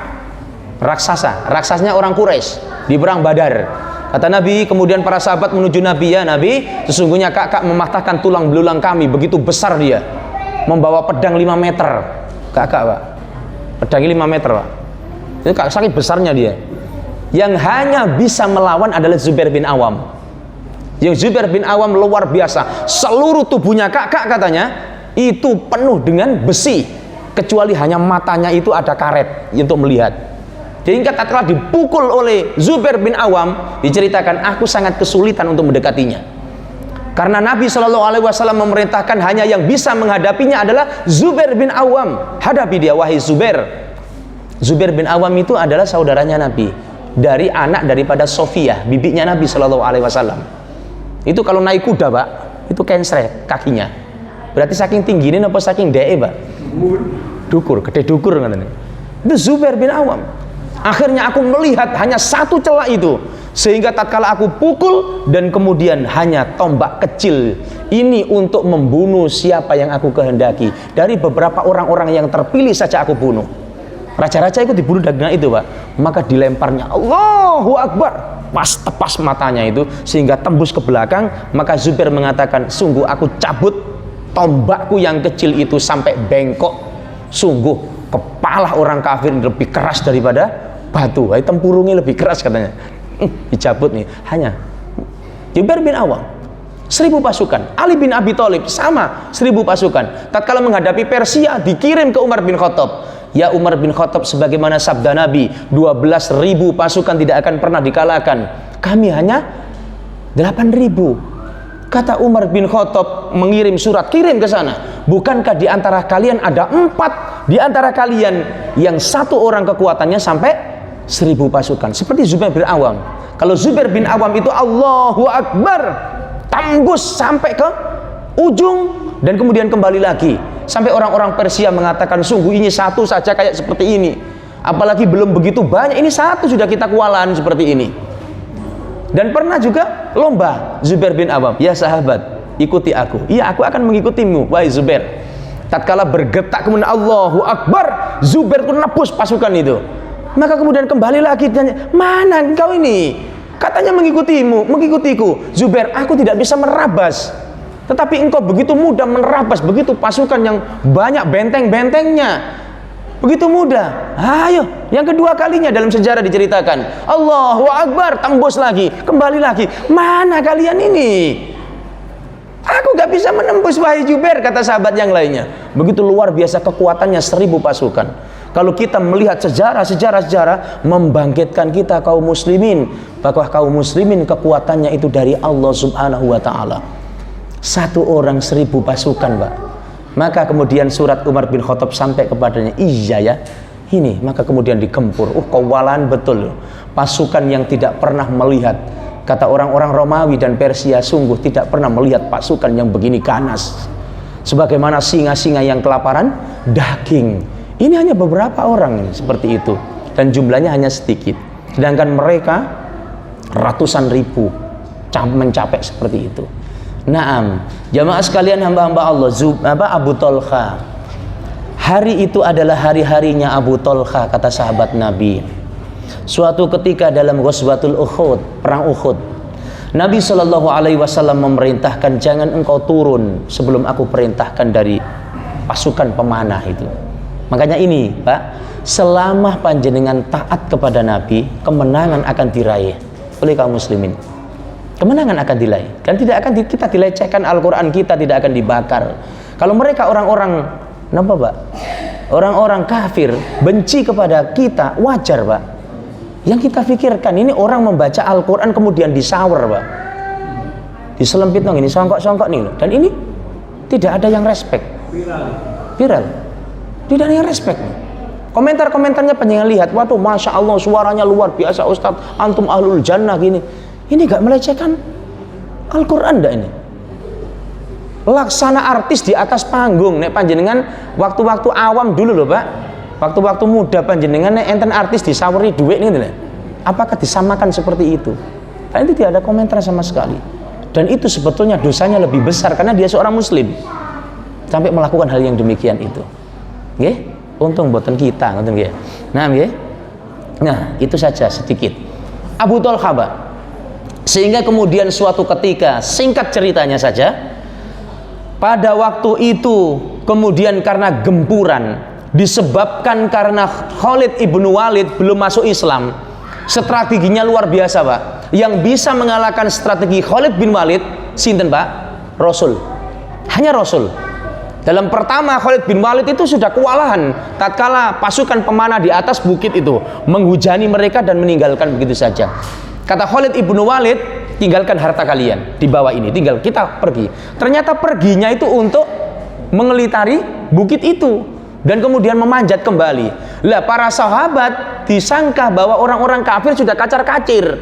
Raksasanya orang Quraisy di perang Badar. Kata Nabi, kemudian para sahabat menuju Nabi, ya Nabi, sesungguhnya Ka'kak mematahkan tulang belulang kami, begitu besar dia, membawa pedang 5 meter. Ka'kak Pak, pedangnya 5 meter Pak, itu saking besarnya dia. Yang hanya bisa melawan adalah Zubair bin Awam. Yang Zubair bin Awam luar biasa, seluruh tubuhnya Ka'kak katanya itu penuh dengan besi, kecuali hanya matanya itu ada karet untuk melihat. Sehingga tatkala dipukul oleh Zubair bin Awam, diceritakan aku sangat kesulitan untuk mendekatinya. Karena Nabi Shallallahu Alaihi Wasallam memerintahkan hanya yang bisa menghadapinya adalah Zubair bin Awam. Hadapi dia wahai Zubair. Zubair bin Awam itu adalah saudaranya Nabi, dari anak daripada Sofiyah, bibinya Nabi Shallallahu Alaihi Wasallam. Itu kalau naik kuda Pak, itu kensret kakinya. Berarti saking tingginya apa saking dee Pak? Dukur, gede dukur katanya. Itu Zubair bin Awam. Akhirnya aku melihat hanya satu celah itu, sehingga tatkala aku pukul dan kemudian hanya tombak kecil ini untuk membunuh siapa yang aku kehendaki. Dari beberapa orang-orang yang terpilih saja aku bunuh. Raja-raja itu dibunuh dengan itu Pak. Maka dilemparnya Allahu Akbar, pas tepas matanya itu sehingga tembus ke belakang. Maka Zubair mengatakan, sungguh aku cabut tombakku yang kecil itu sampai bengkok. Sungguh kepala orang kafir lebih keras daripada batu, tempurungnya lebih keras katanya. Dicabut nih. Hanya Zubair bin Awam 1000 pasukan. Ali bin Abi Thalib sama 1000 pasukan. Tatkala menghadapi Persia dikirim ke Umar bin Khattab. Ya Umar bin Khattab, sebagaimana sabda Nabi, 12.000 pasukan tidak akan pernah dikalahkan. Kami hanya 8.000. Kata Umar bin Khattab mengirim surat, kirim ke sana. Bukankah di antara kalian ada 4 di antara kalian yang 1 orang kekuatannya sampai 1000 pasukan, seperti Zubair bin Awam. Kalau Zubair bin Awam itu Allahu Akbar, tembus sampai ke ujung dan kemudian kembali lagi, sampai orang-orang Persia mengatakan sungguh ini satu saja kayak seperti ini, apalagi belum begitu banyak, ini satu sudah kita kewalahan seperti ini. Dan pernah juga lomba Zubair bin Awam, ya sahabat ikuti aku, iya aku akan mengikutimu wahai Zubair. Tatkala bergetak kemudian Allahu Akbar, Zubair pun nebus pasukan itu. Maka kemudian kembali lagi tanya, mana engkau ini? Katanya mengikutiku. Zubair, aku tidak bisa merabas, tetapi engkau begitu mudah menerabas begitu pasukan yang banyak benteng-bentengnya, begitu mudah. Ayo, yang kedua kalinya dalam sejarah diceritakan, Allahu Akbar, tembus lagi, kembali lagi. Mana kalian ini? Aku gak bisa menembus wahai Zubair, kata sahabat yang lainnya. Begitu luar biasa kekuatannya 1000 pasukan. Kalau kita melihat sejarah membangkitkan kita kaum muslimin, bahwa kaum muslimin kekuatannya itu dari Allah subhanahu wa ta'ala. Satu orang 1000 pasukan, Pak. Maka kemudian surat Umar bin Khattab sampai kepadanya, iya ya, ini. Maka kemudian digempur, kewalahan betul. Pasukan yang tidak pernah melihat, kata orang-orang Romawi dan Persia, sungguh tidak pernah melihat pasukan yang begini ganas. Sebagaimana singa-singa yang kelaparan daging. Ini hanya beberapa orang ini, seperti itu. Dan jumlahnya hanya sedikit. Sedangkan mereka ratusan ribu mencapai seperti itu. Naam, jamaah sekalian hamba-hamba Allah, Abu Talha. Hari itu adalah hari-harinya Abu Talha, kata sahabat Nabi. Suatu ketika dalam Ghazwatul Uhud, perang Uhud, Nabi SAW memerintahkan, jangan engkau turun sebelum aku perintahkan dari pasukan pemanah itu. Makanya ini, Pak, selama panjenengan taat kepada Nabi, kemenangan akan diraih oleh kaum muslimin. Kemenangan akan diraih. Dan tidak akan kita dilecehkan, Al-Quran kita tidak akan dibakar. Kalau mereka orang-orang, kenapa, Pak? Orang-orang kafir benci kepada kita, wajar, Pak. Yang kita pikirkan ini orang membaca Al-Quran kemudian disawer, Pak, diselempit dong, ini songkok-songkok nih, dan ini tidak ada yang respect, viral, tidak ada yang respect. Komentar-komentarnya pengen lihat, waduh masya Allah suaranya luar biasa Ustadz, antum ahlul jannah gini. Ini gak melecehkan Al-Quran dah ini. Laksana artis di atas panggung, nek panjenengan waktu-waktu awam dulu loh, Pak. Waktu-waktu muda panjenengan enten artis disaweri duit nih, apakah disamakan seperti itu? Karena itu tidak ada komentar sama sekali. Dan itu sebetulnya dosanya lebih besar karena dia seorang muslim sampai melakukan hal yang demikian itu. Nggih, untung boten kita, ngoten nggih. Nah, nggih. Nah, itu saja sedikit. Abu Talha, Pak. Sehingga kemudian suatu ketika, singkat ceritanya saja, pada waktu itu kemudian karena gempuran disebabkan karena Khalid ibnu Walid belum masuk Islam. Strateginya luar biasa, Pak. Yang bisa mengalahkan strategi Khalid bin Walid sinten, Pak? Rasul. Hanya Rasul. Dalam pertama Khalid bin Walid itu sudah kewalahan tatkala pasukan pemanah di atas bukit itu menghujani mereka dan meninggalkan begitu saja. Kata Khalid ibnu Walid, tinggalkan harta kalian di bawah ini, tinggal kita pergi. Ternyata perginya itu untuk mengelitari bukit itu dan kemudian memanjat kembali. Lah para sahabat disangka bahwa orang-orang kafir sudah kacar-kacir,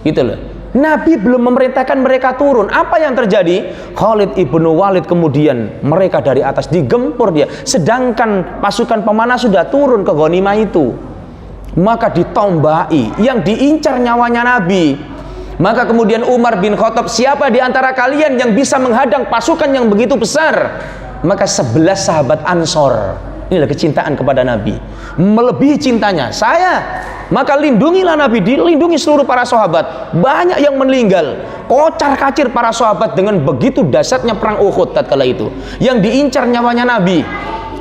gitu loh. Nabi belum memerintahkan mereka turun. Apa yang terjadi? Khalid ibnu Walid kemudian mereka dari atas digempur dia, sedangkan pasukan pemanah sudah turun ke ghanimah itu. Maka ditombai, yang diincar nyawanya Nabi. Maka kemudian Umar bin Khattab, siapa di antara kalian yang bisa menghadang pasukan yang begitu besar? Maka 11 sahabat Ansor, inilah kecintaan kepada Nabi, melebihi cintanya saya. Maka lindungilah Nabi, dilindungi seluruh para sahabat. Banyak yang meninggal, kocar kacir para sahabat dengan begitu dahsyatnya perang Uhud tatkala itu, yang diincar nyawanya Nabi.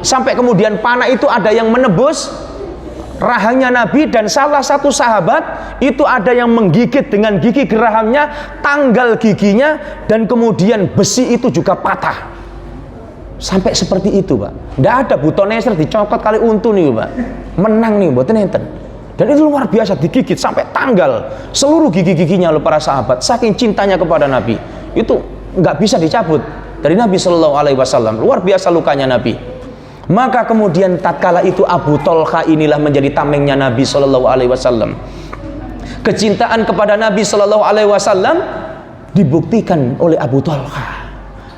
Sampai kemudian panah itu ada yang menebus rahangnya Nabi, dan salah satu sahabat itu ada yang menggigit dengan gigi gerahamnya, tanggal giginya, dan kemudian besi itu juga patah. Sampai seperti itu, Pak. Tidak ada butoneser dicokot kali untu nih, Pak. Menang nih, mboten enten. Dan itu luar biasa, digigit sampai tanggal seluruh gigi-giginya oleh para sahabat. Saking cintanya kepada Nabi, itu nggak bisa dicabut dari Nabi Shallallahu Alaihi Wasallam. Luar biasa lukanya Nabi. Maka kemudian tatkala itu Abu Talha inilah menjadi tamengnya Nabi Shallallahu Alaihi Wasallam. Kecintaan kepada Nabi Shallallahu Alaihi Wasallam dibuktikan oleh Abu Thalha.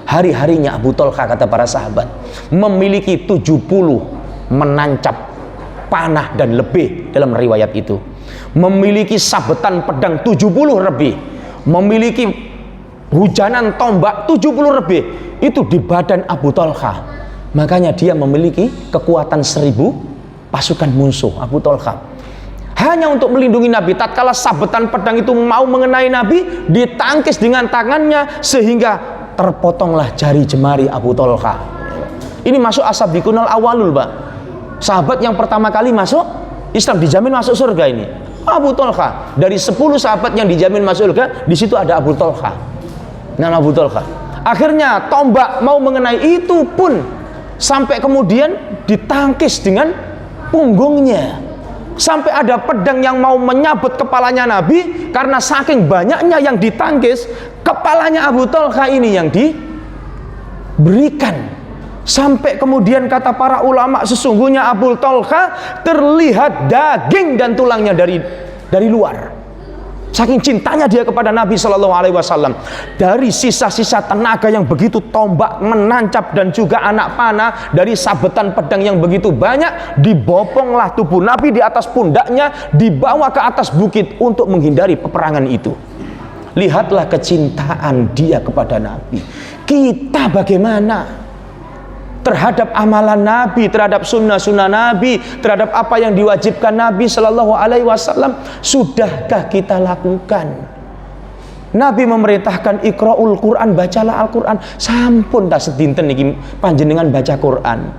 Hari-harinya Abu Thalha, kata para sahabat, memiliki 70 menancap panah dan lebih dalam riwayat itu. Memiliki sabetan pedang 70 lebih. Memiliki hujanan tombak 70 lebih. Itu di badan Abu Thalha. Makanya dia memiliki kekuatan 1000 pasukan musuh. Abu Thalha hanya untuk melindungi Nabi. Tatkala sabetan pedang itu mau mengenai Nabi, ditangkis dengan tangannya sehingga terpotonglah jari jemari Abu Thalha. Ini masuk as-sabiqunal awwalul, Pak. Sahabat yang pertama kali masuk Islam, dijamin masuk surga ini. Abu Thalha. Dari 10 sahabat yang dijamin masuk surga, di situ ada Abu Thalha. Nama Abu Thalha. Akhirnya tombak mau mengenai itu pun sampai kemudian ditangkis dengan punggungnya. Sampai ada pedang yang mau menyabet kepalanya Nabi, karena saking banyaknya yang ditangkis, kepalanya Abu Thalha ini yang diberikan. Sampai kemudian kata para ulama, sesungguhnya Abu Thalha terlihat daging dan tulangnya dari luar. Saking cintanya dia kepada Nabi Shallallahu Alaihi Wasallam. Dari sisa-sisa tenaga yang begitu, tombak menancap dan juga anak panah dari sabetan pedang yang begitu banyak, diboponglah tubuh Nabi di atas pundaknya, dibawa ke atas bukit untuk menghindari peperangan itu. Lihatlah kecintaan dia kepada Nabi. Kita bagaimana terhadap amalan Nabi, terhadap sunnah-sunnah Nabi, terhadap apa yang diwajibkan Nabi Shallallahu Alaihi Wasallam? Sudahkah kita lakukan? Nabi memerintahkan iqra'ul Quran, bacalah Al-Quran. Sampun tak sedinten niki panjenengan baca Quran.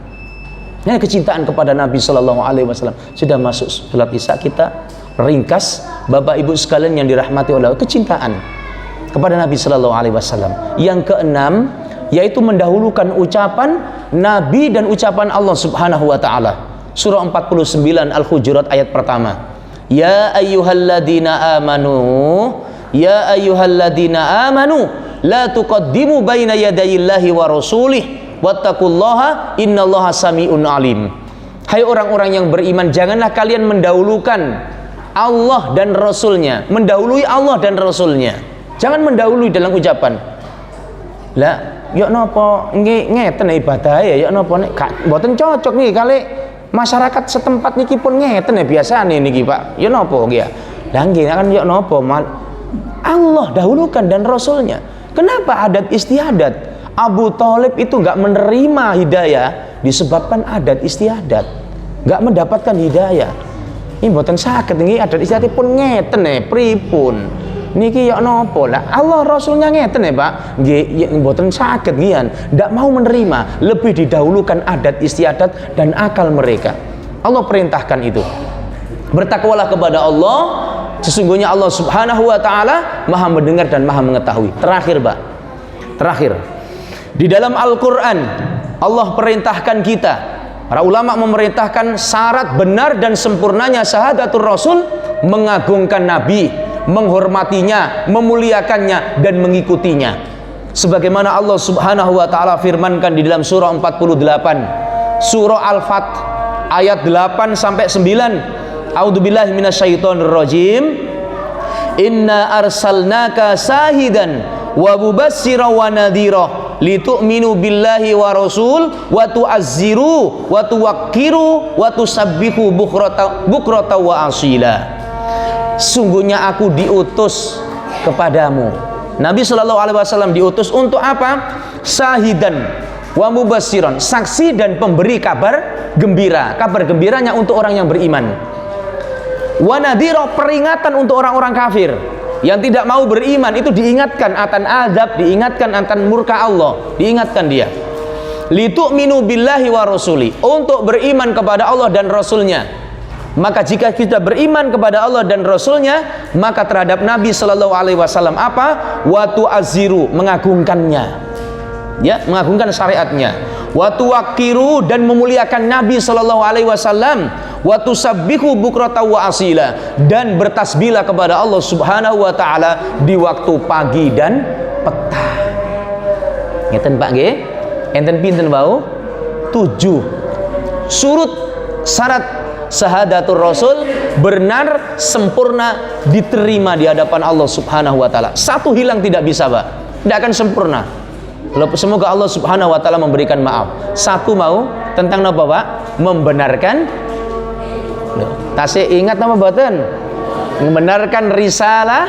Ini kecintaan kepada Nabi Shallallahu Alaihi Wasallam. Sudah masuk salat isya, kita ringkas, Bapak Ibu sekalian yang dirahmati oleh Allah, kecintaan kepada Nabi Shallallahu Alaihi Wasallam. Yang keenam, yaitu mendahulukan ucapan Nabi dan ucapan Allah Subhanahu wa taala. Surah 49 Al-Hujurat ayat pertama. Ya ayyuhalladzina amanu, ya ayyuhalladzina amanu, la tuqaddimu baina yadayillahi wa rasulih wattaqullaha innallaha samiun alim. Hai orang-orang yang beriman, janganlah kalian mendahulukan Allah dan Rasulnya, mendahului Allah dan Rasulnya. Jangan mendahului dalam ucapan. Lah, yuk nopo ngeten ibadah ya, yuk nopo nek mboten cocok nih kali masyarakat setempat niki pun ngeten ya biasane niki Pak. Yuk nopo nggih ya. Lah nggih kan yuk nopo Allah dahulukan dan Rasulnya. Kenapa adat istiadat? Abu Thalib itu enggak menerima hidayah disebabkan adat istiadat. Enggak mendapatkan hidayah. Ini mboten saged niki adat istiadat pun ngeten pripun. Niki ya nopo lah, Allah Rasulnya ngeten ya Pak, nggih mboten saged ngian, ndak mau menerima, lebih didahulukan adat istiadat dan akal mereka. Allah perintahkan itu. Bertakwalah kepada Allah, sesungguhnya Allah Subhanahu wa taala Maha mendengar dan Maha mengetahui. Terakhir, Pak. Terakhir. Di dalam Al-Qur'an Allah perintahkan kita, para ulama memerintahkan syarat benar dan sempurnanya syahadatul Rasul, mengagungkan Nabi, menghormatinya, memuliakannya dan mengikutinya. Sebagaimana Allah Subhanahu wa taala firmankan di dalam surah 48, surah Al-Fat ayat 8 sampai 9. A'udzubillahi minasyaitonir rajim. Inna arsalnaka sahidan wa mubassiran wa nadhira litu'minu billahi wa rasul wa tu'azziru wa tuwaqqiru wa tusabbihu bukrata wa asila. Sungguhnya aku diutus kepadamu. Nabi Shallallahu Alaihi Wasallam diutus untuk apa? Syahidan wa mubassiran, saksi dan pemberi kabar gembira. Kabar gembiranya untuk orang yang beriman. Wa nadhira, peringatan untuk orang-orang kafir yang tidak mau beriman, itu diingatkan akan azab, diingatkan akan murka Allah, diingatkan dia. Litu'minu billahi wa rasuli, untuk beriman kepada Allah dan Rasulnya. Maka jika kita beriman kepada Allah dan Rasulnya, maka terhadap Nabi Shallallahu Alaihi Wasallam apa? Watu aziru, mengagungkannya, ya, mengagungkan syariatnya. Watu wakiru, dan memuliakan Nabi Shallallahu Alaihi Wasallam. Watu sabbihu bukrata wa asila, dan bertasbihlah kepada Allah Subhanahu Wa Taala di waktu pagi dan petang. Ngeten Pak nggih? Enten pinten bau? 7 surut syarat syahadatul rasul benar, sempurna, diterima di hadapan Allah Subhanahu wa taala. Satu hilang tidak bisa, Pak. Tidak akan sempurna. Semoga Allah Subhanahu wa taala memberikan maaf. Satu mau tentang apa, Pak? Membenarkan. Tasih ingat nama mboten? Membenarkan risalah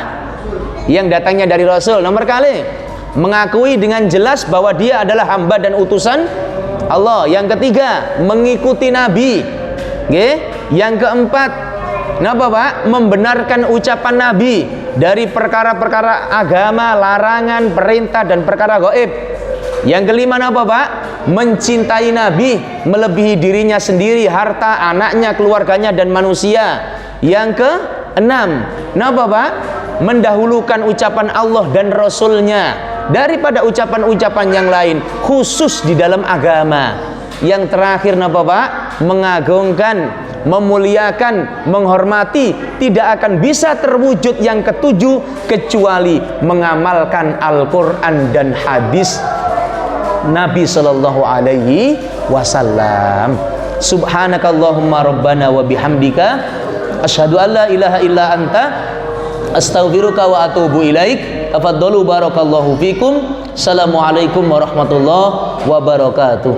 yang datangnya dari Rasul. Nomor kali mengakui dengan jelas bahwa dia adalah hamba dan utusan Allah. Yang ketiga, mengikuti Nabi. Yang keempat, kenapa, Pak? Membenarkan ucapan Nabi dari perkara-perkara agama, larangan, perintah dan perkara gaib. Yang kelima, kenapa, Pak? Mencintai Nabi melebihi dirinya sendiri, harta, anaknya, keluarganya dan manusia. Yang keenam, kenapa, Pak? Mendahulukan ucapan Allah dan Rasulnya daripada ucapan-ucapan yang lain, khusus di dalam agama. Yang terakhir, kenapa, Pak? Mengagungkan, memuliakan, menghormati, tidak akan bisa terwujud yang ketujuh kecuali mengamalkan Al-Quran dan hadis Nabi Sallallahu Alaihi Wasallam. Subhanakallahumma rabbana wa bihamdika asyhadu an la ilaha illa anta astaghfiruka wa atubu ilaik. Tafaddalu barakallahu fikum. Assalamualaikum warahmatullahi wabarakatuh.